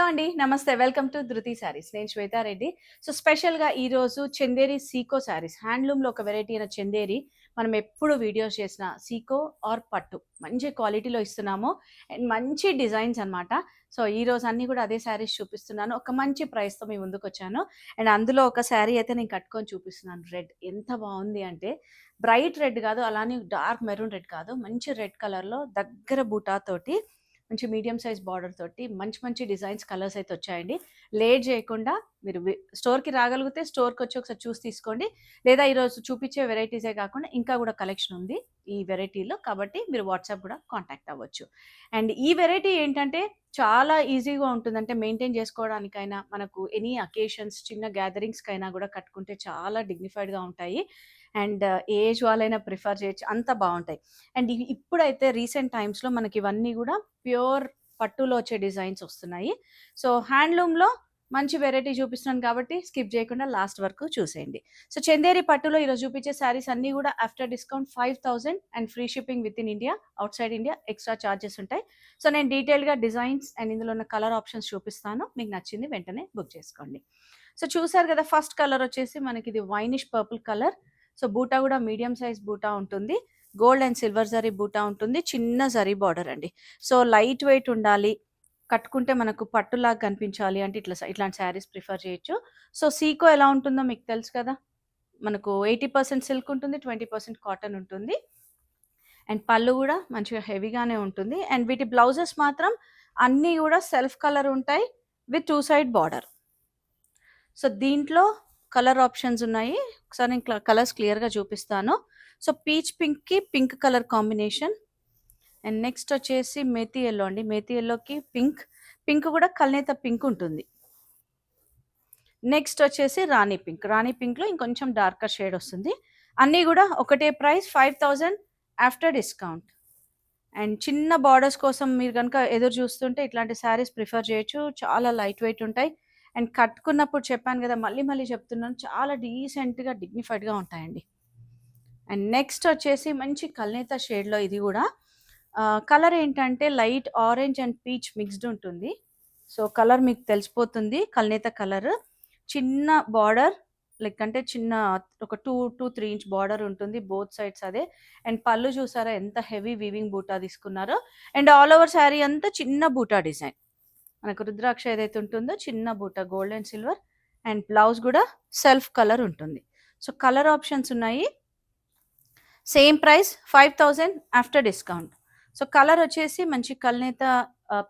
అండి. నమస్తే. Welcome to 'ధృతి శారీస్'. నేను శ్వేతా రెడ్డి. సో, స్పెషల్‌గా ఈరోజు చందేరి సీకో శారీస్. హ్యాండ్లూమ్‌లో ఒక వెరైటీ అయిన చందేరి మనం ఎప్పుడు వీడియోస్ చేసిన సీకో ఆర్ పట్టు మంచి క్వాలిటీలో ఇస్తున్నాము. అండ్ మంచి డిజైన్స్ అనమాట. సో, ఈరోజు అన్నీ కూడా అదే శారీస్ చూపిస్తున్నాను. ఒక మంచి ప్రైస్‌తో మీ ముందుకొచ్చాను. అండ్ అందులో ఒక శారీ అయితే నేను కట్టుకొని చూపిస్తున్నాను. రెడ్ ఎంత బావుంది అంటే బ్రైట్ రెడ్ కాదు, అలానే డార్క్ మెరూన్ రెడ్ కాదు. మంచి రెడ్ కలర్‌లో దగ్గర బూటాతోటి మంచి మీడియం సైజ్ బార్డర్ తోటి మంచి మంచి డిజైన్స్, కలర్స్ అయితే వచ్చాయండి. లేట్ చేయకుండా మీరు స్టోర్‌కి రాగలిగితే స్టోర్‌కొచ్చి ఒకసారి చూసి తీసుకోండి. లేదా ఈరోజు చూపించే వెరైటీసే కాకుండా ఇంకా కూడా కలెక్షన్ ఉంది ఈ వెరైటీలో. కాబట్టి మీరు వాట్సాప్ కూడా కాంటాక్ట్ అవ్వచ్చు. అండ్ ఈ వెరైటీ ఏంటంటే చాలా ఈజీగా ఉంటుంది. అంటే మెయింటైన్ చేసుకోవడానికైనా, మనకు ఎనీ అకేషన్స్, చిన్న గ్యాదరింగ్స్‌కైనా కూడా కట్టుకుంటే చాలా డిగ్నిఫైడ్‌గా ఉంటాయి. అండ్ ఏజ్ వాళ్ళైనా ప్రిఫర్ చేయొచ్చు. అంత బావుంటాయి. అండ్ ఇప్పుడైతే రీసెంట్ టైమ్స్‌లో మనకి ఇవన్నీ కూడా ప్యూర్ పట్టులో వచ్చే డిజైన్స్ వస్తున్నాయి. సో, హ్యాండ్లూమ్‌లో మంచి వెరైటీ చూపిస్తున్నాను కాబట్టి స్కిప్ చేయకుండా లాస్ట్ వరకు చూసేయండి. సో, చందేరి పట్టులో ఈరోజు చూపించే శారీస్ అన్నీ కూడా after discount 5000 and free shipping with in India. Out side India extra charges ఉంటాయి. సో, నేను డీటెయిల్‌గా డిజైన్స్ అండ్ ఇందులో ఉన్న కలర్ ఆప్షన్స్ చూపిస్తాను. మీకు నచ్చింది వెంటనే బుక్ చేసుకోండి. సో, చూసారు కదా, ఫస్ట్ కలర్ వచ్చేసి మనకి ఇది వైనిష్ పర్పుల్ కలర్. సో, బూటా కూడా మీడియం సైజ్ బూటా ఉంటుంది. గోల్డ్ అండ్ సిల్వర్ జరీ బూటా ఉంటుంది. చిన్న జరీ బార్డర్ అండి. సో, లైట్ వెయిట్ ఉండాలి. కట్టుకుంటే మనకు పట్టులాగా కనిపించాలి అంటే ఇట్లాంటి శారీస్ ప్రిఫర్ చేయొచ్చు. సో, సీకో ఎలా ఉంటుందో మీకు తెలుసు కదా! మనకు 80% సిల్క్ ఉంటుంది. 20% కాటన్ ఉంటుంది. అండ్ పళ్ళు గూడా మంచిగా హెవీగానే ఉంటుంది. అండ్ వీటి బ్లౌజెస్ మాత్రం అన్నీ గూడా సెల్ఫ్ కలర్ ఉంటాయి విత్ 2 సైడ్ బార్డర్. సో, దీంట్లో కలర్ ఆప్షన్స్ ఉన్నాయి. ఒకసారి నేను కలర్స్ క్లియర్‌గా చూపిస్తాను. సో, పీచ్ పింక్‌కి pink colour combination. And next వచ్చేసి మేతి యెల్లో అండి. మేతి యెల్లోకి పింక్. పింక్ కూడా కల్నేత పింక్ ఉంటుంది. నెక్స్ట్ వచ్చేసి రాణి పింక్. రాణి పింక్‌లో ఇంకొంచెం డార్కర్ షేడ్ వస్తుంది. అన్నీ కూడా ఒకటే ప్రైస్ 5000 ఆఫ్టర్ డిస్కౌంట్. అండ్ చిన్న బార్డర్స్ కోసం మీరు గనుక ఎదురు చూస్తుంటే ఇట్లాంటి శారీస్ ప్రిఫర్ చేయొచ్చు. చాలా లైట్ వెయిట్ ఉంటాయి. అండ్ కట్టుకున్నప్పుడు చెప్పాను కదా! మళ్ళీ మళ్ళీ చెప్తున్నాను, చాలా డీసెంట్‌గా, డిగ్నిఫైడ్‌గా ఉంటాయండి. అండ్ నెక్స్ట్ వచ్చేసి మంచి కల్నేత షేడ్‌లో ఇది గూడా. కలర్ ఏంటంటే light orange and peach mixed ఉంటుంది. సో, కలర్ మీకు తెలిసిపోతుంది. కల్నేత కలర్. చిన్న బార్డర్, లైక్ అంటే చిన్న ఒక 2-3 ఇంచ్ బార్డర్ ఉంటుంది. బోత్ సైడ్స్ అదే. అండ్ పళ్ళు చూసారా ఎంత హెవీ వీవింగ్ బూటా తీసుకున్నారో. అండ్ ఆల్ ఓవర్ శారీ అంతా చిన్న బూటా డిజైన్. మనకు రుద్రాక్ష ఏదైతే ఉంటుందో చిన్న బూటా gold and silver. And blouse గూడా సెల్ఫ్ కలర్ ఉంటుంది. సో, కలర్ ఆప్షన్స్ ఉన్నాయి. Same price 5000 after discount. So, colour వచ్చేసి మంచి కల్నేత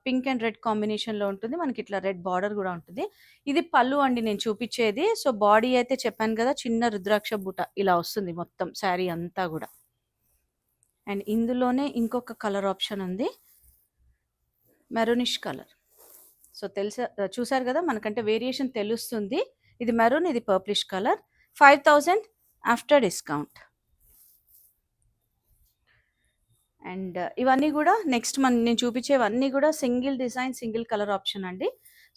పింక్ అండ్ రెడ్ కాంబినేషన్‌లో ఉంటుంది. మనకి ఇట్లా రెడ్ బార్డర్ గూడా ఉంటుంది. ఇది పళ్ళు అండి నేను చూపిచ్చేది. సో, బాడీ అయితే చెప్పాను గదా! చిన్న రుద్రాక్ష బుట్ట ఇలా వస్తుంది మొత్తం శారీ అంతా గూడా. అండ్ ఇందులోనే ఇంకొక కలర్ ఆప్షన్ ఉంది. Maroonish colour. సో, చూసారు గదా! మనకంటే వేరియేషన్ తెలుస్తుంది. ఇది మెరూన్, ఇది purplish colour. 5000 after discount. And ఇవన్నీ గూడా నెక్స్ట్ నేను చూపించేవన్నీ గూడా single design, single colour option అండి.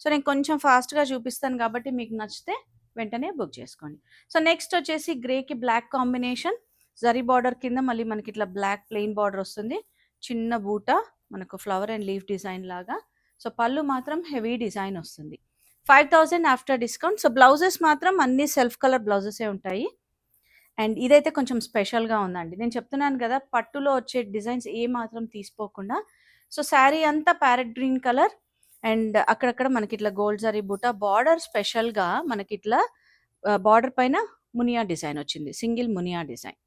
సో, నేను కొంచెం ఫాస్ట్‌గా చూపిస్తాను గాబట్టి మీకు నచ్చితే వెంటనే బుక్ చేసుకోండి. సో, నెక్స్ట్ వచ్చేసి గ్రేకి బ్లాక్ కాంబినేషన్. జరీ బార్డర్ కింద మళ్ళీ మనకి ఇట్లా బ్లాక్ ప్లెయిన్ బార్డర్ వస్తుంది. చిన్న బూటా మనకు ఫ్లవర్ అండ్ లీఫ్ డిజైన్ లాగా. సో, పళ్ళు మాత్రం హెవీ డిజైన్ వస్తుంది. 5000 ఆఫ్టర్ డిస్కౌంట్. సో, బ్లౌజెస్ మాత్రం అన్నీ సెల్ఫ్ కలర్ బ్లౌజెసే ఉంటాయి. అండ్ ఇదైతే కొంచెం స్పెషల్‌గా ఉందండి. నేను చెప్తున్నాను గదా! పట్టులో వచ్చే డిజైన్స్ ఏమాత్రం తీసిపోకుండా. సో, శారీ అంతా ప్యారెట్ గ్రీన్ కలర్. అండ్ అక్కడక్కడ మనకిట్లా గోల్డ్ జరీ బూటా. బార్డర్ స్పెషల్‌గా మనకిట్లా బార్డర్ పైన మునియా డిజైన్ వచ్చింది. Single Muniya design.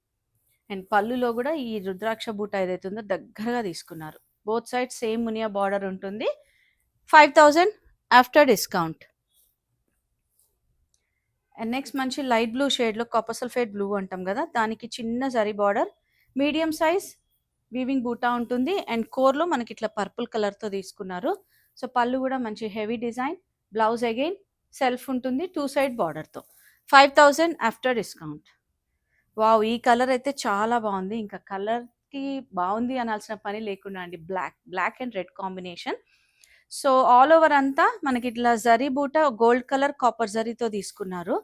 అండ్ పళ్ళులో గూడా ఈ రుద్రాక్ష బూటా ఏదైతే ఉందో దగ్గరగా తీసుకున్నారు. Both sides same Muniya border ఉంటుంది. 5000 ఆఫ్టర్ డిస్కౌంట్. అండ్ నెక్స్ట్ మంచి లైట్ బ్లూ షేడ్‌లో కాపర్ సల్ఫేట్ బ్లూ అంటాం గదా! దానికి చిన్న zari border. Medium size weaving బూటా ఉంటుంది. అండ్ కోర్‌లో మనకిట్లా పర్పుల్ కలర్‌తో తీసుకున్నారు. సో, పళ్ళు గూడా మంచి heavy design. Blouse again self ఉంటుంది 2 సైడ్ బార్డర్‌తో. 5000 ఆఫ్టర్ డిస్కౌంట్. వావ్! ఈ కలర్ అయితే చాలా బావుంది. ఇంకా కలర్‌కి బావుంది అనాల్సిన పని లేకుండా అండి. Black and red combination. So, all over అంతా మనకిట్లా జరీ బూటా గోల్డ్ కలర్ కాపర్ జరీతో తీసుకున్నారు.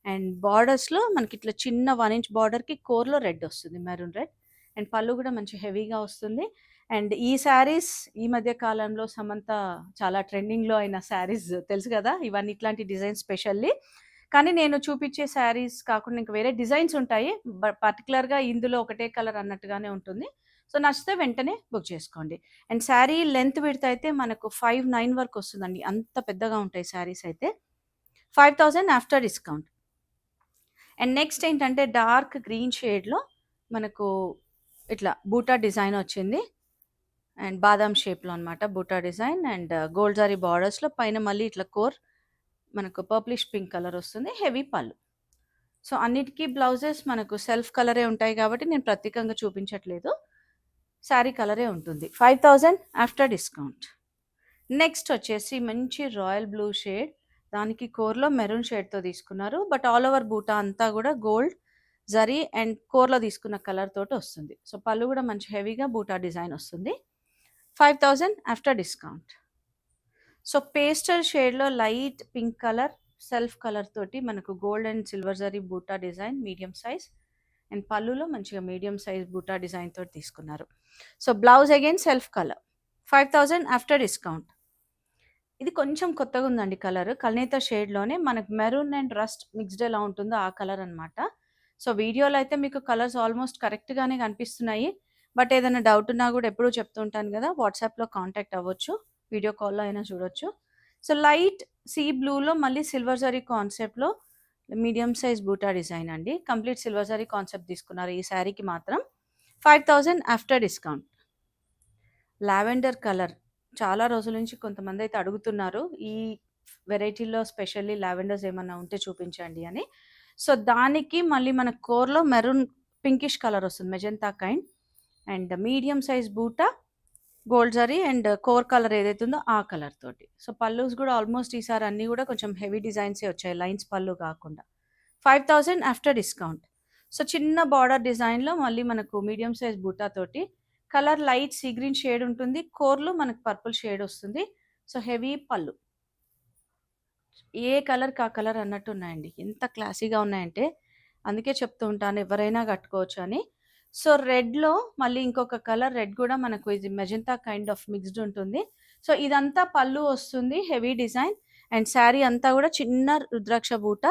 అండ్ బార్డర్స్‌లో మనకిట్లా చిన్న 1 ఇంచ్ బార్డర్‌కి కోర్‌లో రెడ్ వస్తుంది. Maroon red. అండ్ పళ్ళు గూడా మంచి హెవీగా వస్తుంది. అండ్ ఈ శారీస్ ఈ మధ్య కాలంలో సమంత చాలా ట్రెండింగ్‌లో అయిన శారీస్ తెలుసు గదా! ఇవన్నీ ఇట్లాంటి డిజైన్స్ స్పెషల్లీ. కానీ నేను చూపిచ్చే శారీస్ కాకుండా ఇంక వేరే డిజైన్స్ ఉంటాయి. పర్టిక్యులర్‌గా ఇందులో ఒకటే కలర్ అన్నట్టుగానే ఉంటుంది. సో, నచ్చితే వెంటనే బుక్ చేసుకోండి. అండ్ శారీ లెంత్ విడ్త్ అయితే మనకు 5'9" వరకు వస్తుందండి. అంత పెద్దగా ఉంటాయి శారీస్ అయితే. 5,000 ఆఫ్టర్ డిస్కౌంట్. అండ్ నెక్స్ట్ ఏంటంటే డార్క్ గ్రీన్ షేడ్‌లో మనకు ఇట్లా బూటా డిజైన్ వచ్చింది. అండ్ బాదాం షేప్‌లో అనమాట బూటా డిజైన్ అండ్ గోల్డ్ జరీ బార్డర్స్‌లో పైన మళ్ళీ ఇట్లా మనకు పర్ప్లిష్ పింక్ కలర్ వస్తుంది. హెవీ పళ్ళు. సో, అన్నిటికి బ్లౌజెస్ మనకు సెల్ఫ్ కలరే ఉంటాయి కాబట్టి నేను ప్రత్యేకంగా చూపించట్లేదు. శారీ కలరే ఉంటుంది. 5,000 ఆఫ్టర్ డిస్కౌంట్. నెక్స్ట్ వచ్చేసి మంచి రాయల్ బ్లూ షేడ్. దానికి కోర్‌లో మెరూన్ షేడ్‌తో తీసుకున్నారు. బట్ ఆల్ ఓవర్ బూటా అంతా గూడా గోల్డ్, జరీ అండ్ కోర్‌లో తీసుకున్న కలర్ తోటి వస్తుంది. సో, పళ్ళు గూడా మంచి హెవీగా బూటా డిజైన్ వస్తుంది. 5,000 ఆఫ్టర్ డిస్కౌంట్. సో, పేస్టల్ షేడ్‌లో light pink colour, self colour తోటి మనకు గోల్డ్ అండ్ సిల్వర్ జరీ బూటా డిజైన్ మీడియం సైజ్ అండ్ పళ్ళులో మంచిగా మీడియం సైజ్ బూటా డిజైన్ తోటి తీసుకున్నారు. So, blouse again self colour. 5,000 after discount. ఇది కొంచెం కొత్తగుందండి కలర్. కల్నేత షేడ్‌లోనే మనకు మెరూన్ అండ్ రస్ట్ మిక్స్డ్ ఎలా ఉంటుందో ఆ కలర్ అనమాట. సో, వీడియోలో అయితే మీకు కలర్స్ ఆల్మోస్ట్ కరెక్ట్‌గానే కనిపిస్తున్నాయి. బట్ ఏదైనా డౌట్ ఉన్నా గూడా ఎప్పుడూ చెప్తూ ఉంటాను గదా! వాట్సాప్‌లో కాంటాక్ట్ అవ్వచ్చు. వీడియో కాల్‌లో అయినా చూడొచ్చు. సో, లైట్ సీ బ్లూలో మళ్ళీ సిల్వర్ జరీ కాన్సెప్ట్‌లో మీడియం సైజ్ బూటా డిజైన్ అండి. కంప్లీట్ సిల్వర్ జరీ కాన్సెప్ట్ తీసుకున్నారు ఈ శారీకి మాత్రం. 5,000 ఆఫ్టర్ డిస్కౌంట్. Lavender colour. చాలా రోజుల నుంచి కొంతమందైతే అడుగుతున్నారు. ఈ వెరైటీలో స్పెషల్లీ లావెండర్స్ ఏమన్నా ఉంటే చూపించండి అని. సో, దానికి మళ్ళీ మన కోర్‌లో మెరూన్ పింకిష్ కలర్ వస్తుంది. Magenta kind. And medium size buta, gold zari and core colour ఏదైతే ఉందో ఆ కలర్ తోటి. సో, పల్లూస్ గూడా ఆల్మోస్ట్ ఈసారి అన్నీ గూడా కొంచెం హెవీ డిజైన్సే వచ్చాయి. లైన్స్ పళ్ళు కాకుండా. 5,000 ఆఫ్టర్ డిస్కౌంట్. సో, చిన్న బార్డర్ డిజైన్‌లో మళ్ళీ మనకు మీడియం సైజ్ బూటా తోటి colour light sea green shade ఉంటుంది. కోర్‌లో మనకు పర్పుల్ షేడ్ వస్తుంది. సో, హెవీ పళ్ళు. ఏ కలర్‌కి ఆ కలర్ అన్నట్టు ఉన్నాయండి. ఎంత క్లాసీగా ఉన్నాయంటే, అందుకే చెప్తూ ఉంటాను ఎవరైనా కట్టుకోవచ్చు అని. సో, రెడ్‌లో మళ్ళీ ఇంకొక కలర్ రెడ్ గూడా మనకు ఇది మెజెంతా కైండ్ ఆఫ్ మిక్స్డ్ ఉంటుంది. సో, ఇదంతా పళ్ళు వస్తుంది. హెవీ డిజైన్ అండ్ శారీ అంతా గూడా చిన్న rudraksha buta.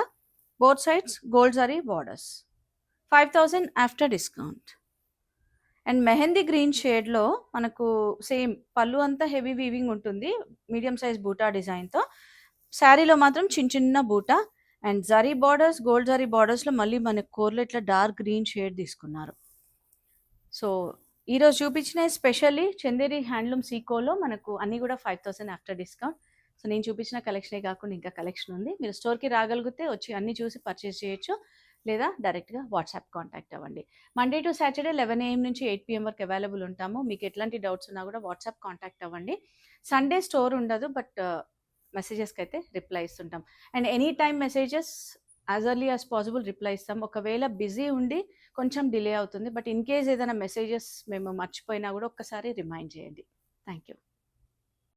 Both sides gold zari borders. 5,000 after discount. And mehndi green షేడ్‌లో మనకు సేమ్ పళ్ళు అంతా హెవీ వీవింగ్ ఉంటుంది. మీడియం సైజ్ బూటా డిజైన్‌తో. శారీలో మాత్రం చిన్న buta and zari borders, gold zari బార్డర్స్‌లో మళ్ళీ మనకు కోర్‌లో ఇట్లా డార్క్ గ్రీన్ షేడ్ తీసుకున్నారు. సో, ఈరోజు చూపించినయి స్పెషల్లీ చందేరి హ్యాండ్లూమ్ సీకోలో మనకు అన్నీ గూడా 5,000 ఆఫ్టర్ డిస్కౌంట్. సో, నేను చూపించిన కలెక్షనే కాకుండా ఇంకా కలెక్షన్ ఉంది. మీరు స్టోర్‌కి రాగలిగితే వచ్చి అన్నీ చూసి పర్చేస్ చేయొచ్చు. లేదా డైరెక్ట్‌గా వాట్సాప్ కాంటాక్ట్ అవ్వండి. మండే టు సాటర్‌డే 11 AM నుంచి 8 PM వరకు అవైలబుల్ ఉంటాము. మీకు ఎట్లాంటి డౌట్స్ ఉన్నా గూడా వాట్సాప్ కాంటాక్ట్ అవ్వండి. సండే స్టోర్ ఉండదు. బట్ మెసేజెస్‌కైతే రిప్లై ఇస్తుంటాం. And any time messages as early as possible reply ఇస్తాం. ఒకవేళ బిజీ ఉండి కొంచెం డిలే అవుతుంది. బట్ ఇన్ కేస్ ఏదైనా మెసేజెస్ మేము మర్చిపోయినా గూడా ఒక్కసారి రిమైండ్ చేయండి. Thank you.